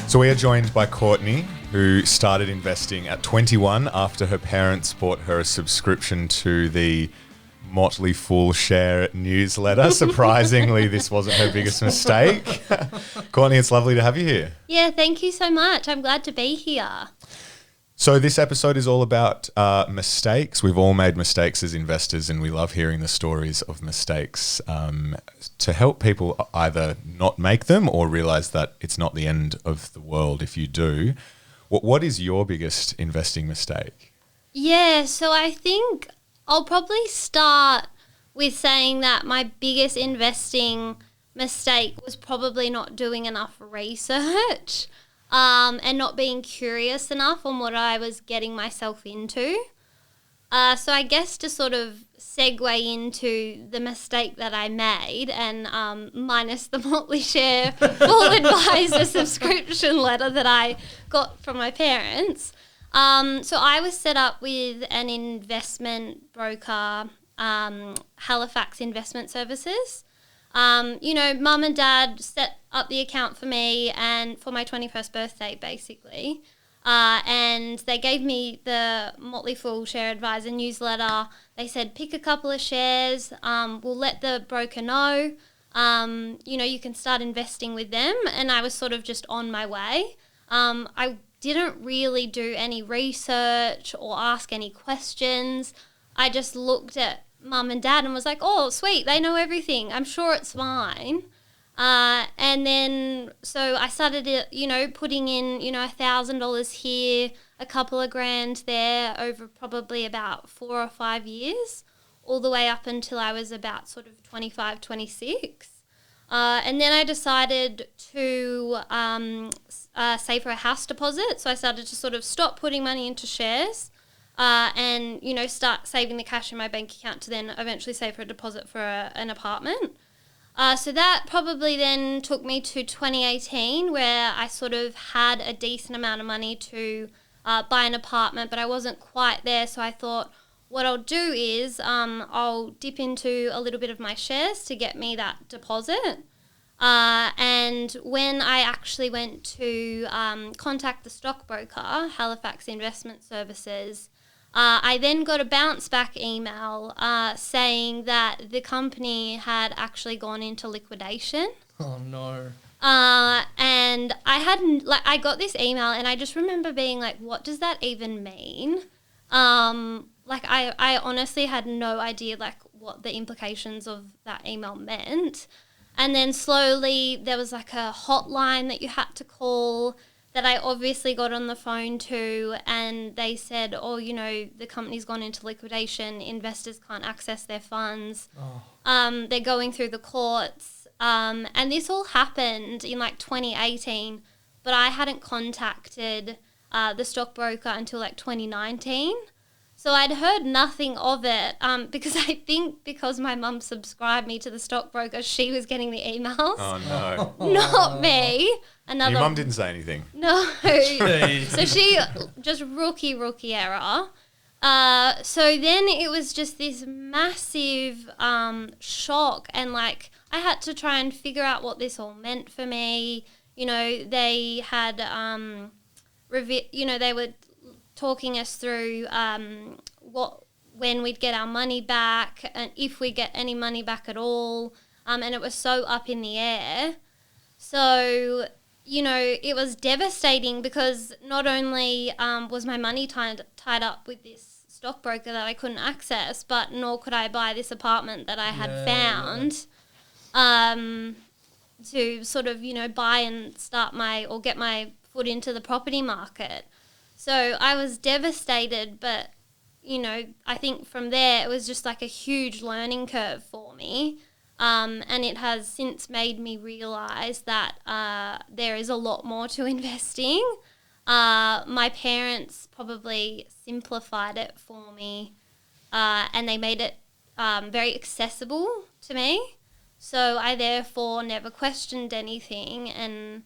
So we are joined by Courtney, who started investing at 21 after her parents bought her a subscription to the Motley Fool Share newsletter. Surprisingly, this wasn't her biggest mistake. Courtney, it's lovely to have you here. Yeah, thank you so much. I'm glad to be here. So this episode is all about mistakes. We've all made mistakes as investors, and we love hearing the stories of mistakes to help people either not make them or realize that it's not the end of the world if you do. What is your biggest investing mistake? Yeah, so I think I'll probably start with saying that my biggest investing mistake was probably not doing enough research. And not being curious enough on what I was getting myself into. So I guess to sort of segue into the mistake that I made, and minus the Motley Share Full Advisor subscription letter that I got from my parents. So I was set up with an investment broker, Halifax Investment Services. Mum and dad set up the account for me and for my 21st birthday, basically. And they gave me the Motley Fool Share Advisor newsletter. They said, pick a couple of shares. We'll let the broker know. You can start investing with them. And I was sort of just on my way. I didn't really do any research or ask any questions. I just looked at Mum and Dad and was like, oh, sweet, they know everything. I'm sure it's fine. And then, so I started, putting in, $1,000 here, a couple of grand there over probably about 4 or 5 years, all the way up until I was about sort of 25, 26. And then I decided to save for a house deposit. So I started to sort of stop putting money into shares. And start saving the cash in my bank account to then eventually save for a deposit for an apartment. So that probably then took me to 2018, where I sort of had a decent amount of money to buy an apartment, but I wasn't quite there. So I thought what I'll do is I'll dip into a little bit of my shares to get me that deposit. And when I actually went to contact the stockbroker, Halifax Investment Services, I then got a bounce back email saying that the company had actually gone into liquidation. Oh no. And I got this email and I just remember being like, what does that even mean? I honestly had no idea what the implications of that email meant. And then slowly there was a hotline that you had to call that I obviously got on the phone to, and they said, the company's gone into liquidation, investors can't access their funds. Oh. They're going through the courts. And this all happened in 2018, but I hadn't contacted the stockbroker until 2019. So I'd heard nothing of it because I think because my mum subscribed me to the stockbroker, she was getting the emails. Oh, no. Not me. Your mum didn't say anything? No. So she just rookie error. So then it was just this massive shock, and I had to try and figure out what this all meant for me. They had they were talking us through when we'd get our money back and if we get any money back at all, and it was so up in the air. So it was devastating because not only was my money tied up with this stockbroker that I couldn't access, but nor could I buy this apartment that I had found to sort of buy and get my foot into the property market. So I was devastated, but, I think from there it was just a huge learning curve for me. And it has since made me realise that there is a lot more to investing. My parents probably simplified it for me and they made it very accessible to me. So I therefore never questioned anything, and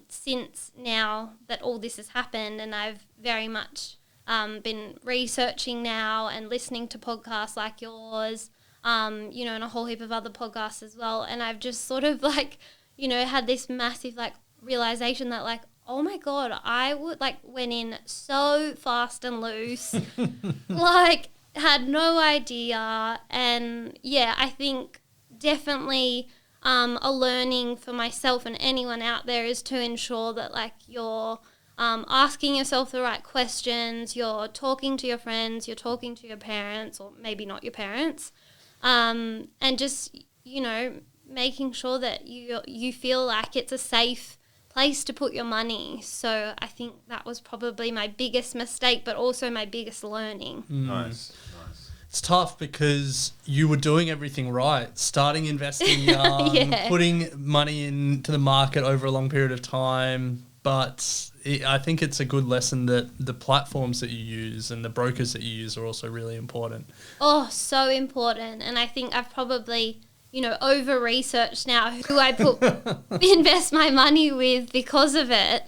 since now that all this has happened and I've very much been researching now and listening to podcasts like yours, and a whole heap of other podcasts as well, and I've just sort of had this massive realization that like, oh my God, I would like went in so fast and loose, like had no idea. And yeah, I think definitely a learning for myself and anyone out there is to ensure that like you're asking yourself the right questions, you're talking to your friends, you're talking to your parents, or maybe not your parents, and just, you know, making sure that you feel like it's a safe place to put your money. So I think that was probably my biggest mistake, but also my biggest learning. Nice. It's tough because you were doing everything right, starting investing young, Yeah. putting money into the market over a long period of time. But I think it's a good lesson that the platforms that you use and the brokers that you use are also really important. Oh, so important. And I think I've probably, you know, over-researched now who I invest my money with because of it.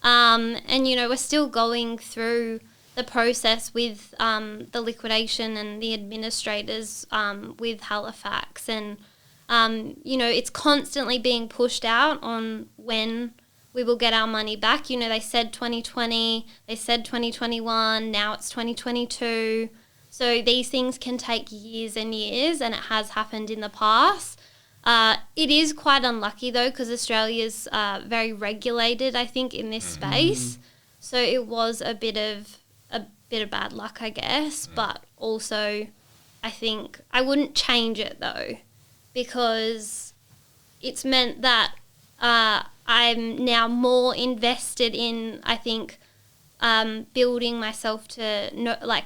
And, you know, we're still going through the process with the liquidation and the administrators with Halifax. And, you know, it's constantly being pushed out on when we will get our money back. You know, they said 2020, they said 2021, now it's 2022. So these things can take years and years, and it has happened in the past. It is quite unlucky, though, because Australia's very regulated, I think, in this space. So it was a bit of bad luck, I guess. But also, I think I wouldn't change it, though, because it's meant that I'm now more invested in, I think, building myself to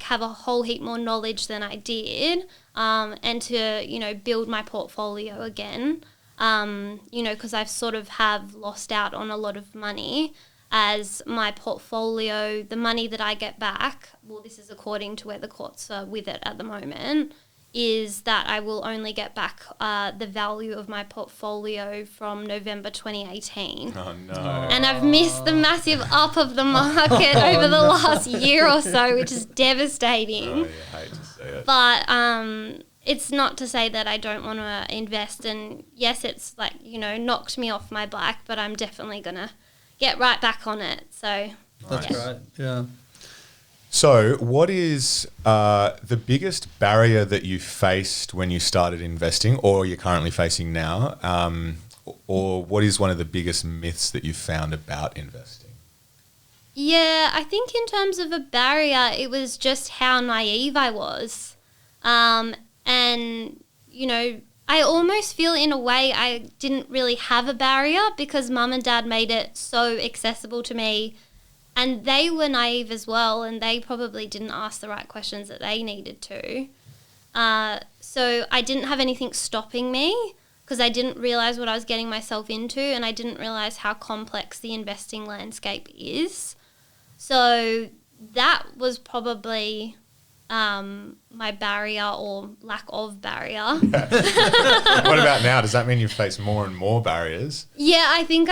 have a whole heap more knowledge than I did, and to, you know, build my portfolio again, you know, because I've sort of have lost out on a lot of money as my portfolio, the money that I get back, well, this is according to where the courts are with it at the moment, is that I will only get back the value of my portfolio from November 2018. Oh, no. And I've missed the massive up of the market over the last year or so, which is devastating. Oh, yeah, I hate to say it. But it's not to say that I don't want to invest. And yes, it's like, you know, knocked me off my bike, but I'm definitely going to get right back on it. So That's great. Yeah. So what is the biggest barrier that you faced when you started investing, or you're currently facing now? Or what is one of the biggest myths that you've found about investing? Yeah, I think in terms of a barrier, it was just how naive I was. And, you know, I almost feel in a way I didn't really have a barrier because mum and dad made it so accessible to me, and they were naive as well, and they probably didn't ask the right questions that they needed to. So I didn't have anything stopping me because I didn't realise what I was getting myself into, and I didn't realise how complex the investing landscape is. So that was probably my barrier or lack of barrier. What about now? Does that mean you've faced more and more barriers? Yeah, I think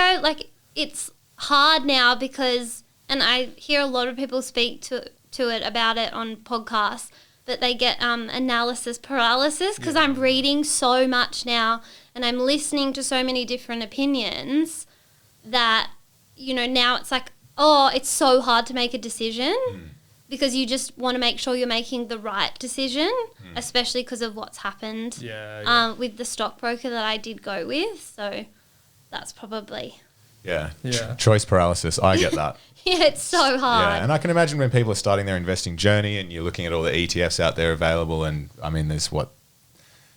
it's hard now because, and I hear a lot of people speak to it about it on podcasts, but they get analysis paralysis because I'm reading so much now and I'm listening to so many different opinions that, you know, now it's like, oh, it's so hard to make a decision because you just want to make sure you're making the right decision, especially because of what's happened with the stockbroker that I did go with. So that's probably... Yeah. Choice paralysis. I get that. Yeah, it's so hard. Yeah, and I can imagine when people are starting their investing journey and you're looking at all the ETFs out there available, and I mean, there's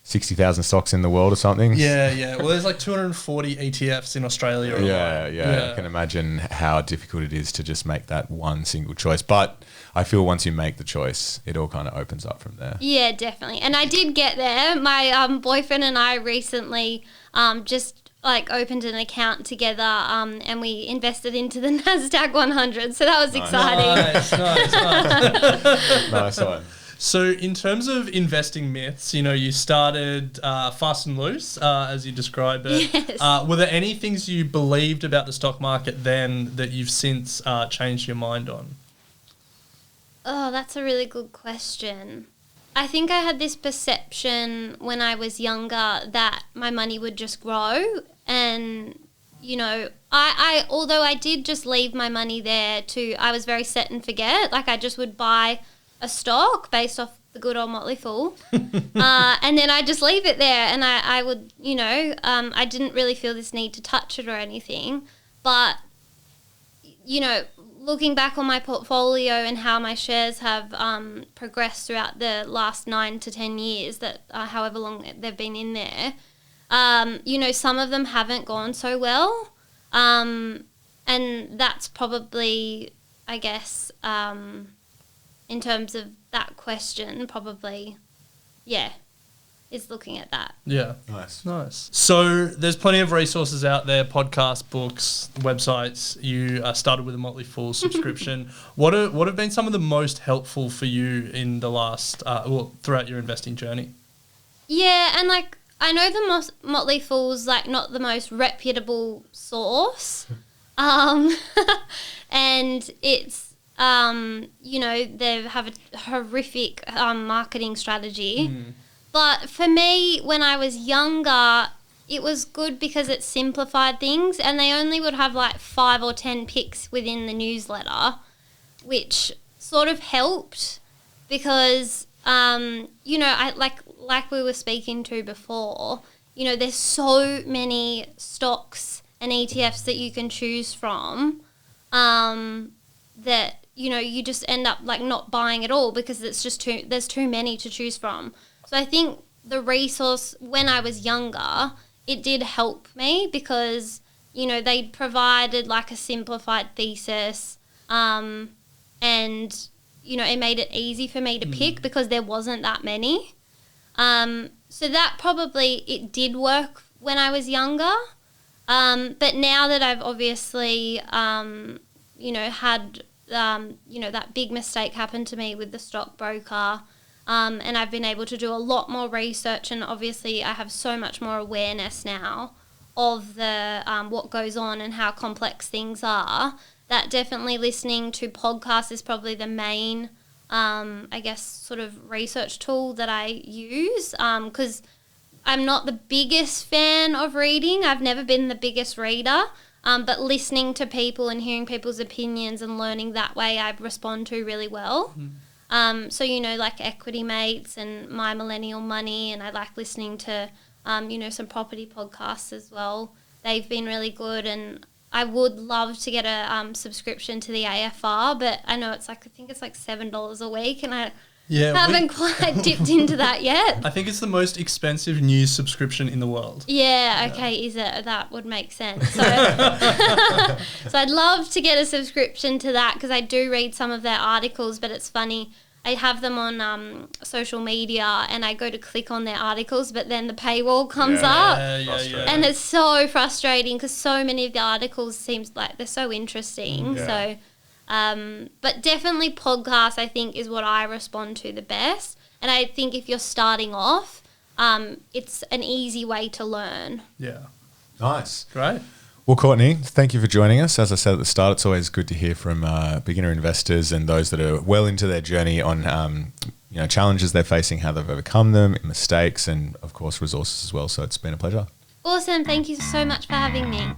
60,000 stocks in the world or something? Yeah. Well, there's like 240 ETFs in Australia. Yeah. I can imagine how difficult it is to just make that one single choice. But I feel once you make the choice, it all kind of opens up from there. Yeah, definitely. And I did get there. My boyfriend and I recently just opened an account together and we invested into the NASDAQ 100. So that was exciting. Nice. Nice one. So in terms of investing myths, you know, you started fast and loose, as you described it. Yes. Were there any things you believed about the stock market then that you've since changed your mind on? Oh, that's a really good question. I think I had this perception when I was younger that my money would just grow, and I although I did just leave my money there I was very set and forget. Like I just would buy a stock based off the good old Motley Fool, and then I just leave it there, and I would, I didn't really feel this need to touch it or anything, but, looking back on my portfolio and how my shares have progressed throughout the last 9 to 10 years, that however long they've been in there, some of them haven't gone so well, and that's probably, I guess, in terms of that question, probably, is looking at that. Yeah. Nice. So there's plenty of resources out there, podcasts, books, websites. You started with a Motley Fool subscription. What have been some of the most helpful for you in the last, throughout your investing journey? Yeah, and like, I know the Motley Fool's like not the most reputable source, and it's, they have a horrific marketing strategy. But for me, when I was younger, it was good because it simplified things, and they only would have like 5 or 10 picks within the newsletter, which sort of helped because, I like we were speaking to before, there's so many stocks and ETFs that you can choose from, that, you just end up like not buying it all because there's too many to choose from. So I think the resource when I was younger, it did help me because, they provided like a simplified thesis, and, it made it easy for me to pick because there wasn't that many. So that probably, it did work when I was younger. But now that I've obviously, had, that big mistake happen to me with the stockbroker, and I've been able to do a lot more research, and obviously I have so much more awareness now of the what goes on and how complex things are, that definitely listening to podcasts is probably the main, sort of research tool that I use, because I'm not the biggest fan of reading. I've never been the biggest reader, but listening to people and hearing people's opinions and learning that way, I respond to really well. So, like Equity Mates and My Millennial Money, and I like listening to, some property podcasts as well. They've been really good, and I would love to get a subscription to the AFR, but I know I think it's like $7 a week, and I haven't quite dipped into that yet. I think it's the most expensive news subscription in the world. Yeah, okay, is it? That would make sense. So, so I'd love to get a subscription to that because I do read some of their articles, but it's funny. I have them on social media and I go to click on their articles, but then the paywall comes up. And it's so frustrating because so many of the articles seems like they're so interesting. So, but definitely podcasts, I think, is what I respond to the best. And I think if you're starting off, it's an easy way to learn. Yeah. Nice. Great. Well, Courtney, thank you for joining us. As I said at the start, it's always good to hear from beginner investors and those that are well into their journey on challenges they're facing, how they've overcome them, mistakes, and of course resources as well. So it's been a pleasure. Awesome. Thank you so much for having me.